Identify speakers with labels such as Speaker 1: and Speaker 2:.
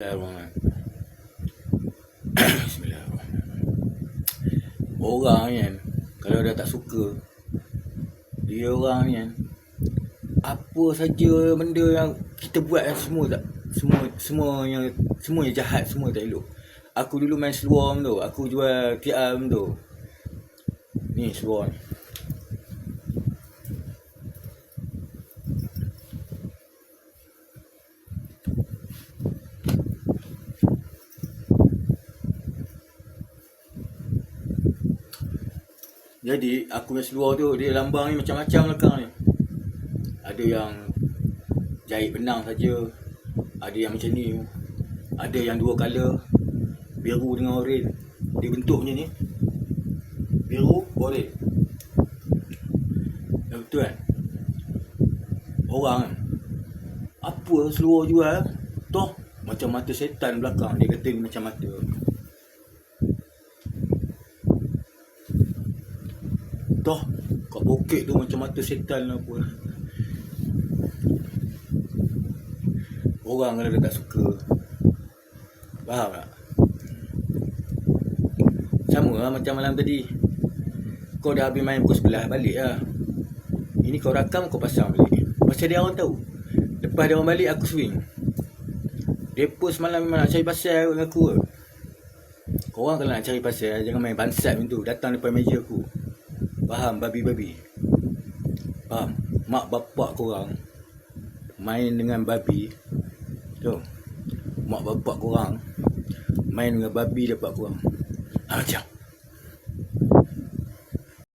Speaker 1: Bismillahirrahmanirrahim. Orang kan, kalau dah tak suka, dia orang ni kan, apa saja benda yang kita buat kan, semuanya jahat, semua tak elok. Aku dulu main seluar tu, aku jual PR tu. Ni seluar ni. Jadi aku punya seluar tu, dia lambang ni macam-macam belakang ni. Ada yang jahit benang saja, ada yang macam ni, ada yang dua color, biru dengan oren. Dia bentuknya ni biru, oren. Betul kan? Orang kan, apa seluar jual toh macam mata setan belakang. Dia kata ni macam mata. Toh kat poket tu macam mata setan lah apa. Orang kalau dia tak suka, faham tak? Sama lah macam malam tadi. Kau dah habis main pukul 11, balik lah. Ini kau rakam, kau pasang balik. Pasal dia orang tahu. Lepas dia orang balik, aku swing. Depa semalam memang nak cari pasal dengan aku. Korang kalau nak cari pasal, jangan main bansat macam tu. Datang depan meja aku. Faham, babi-babi? Faham? Mak bapak korang main dengan babi. Tu, mak bapak korang main dengan babi dapat korang. Macam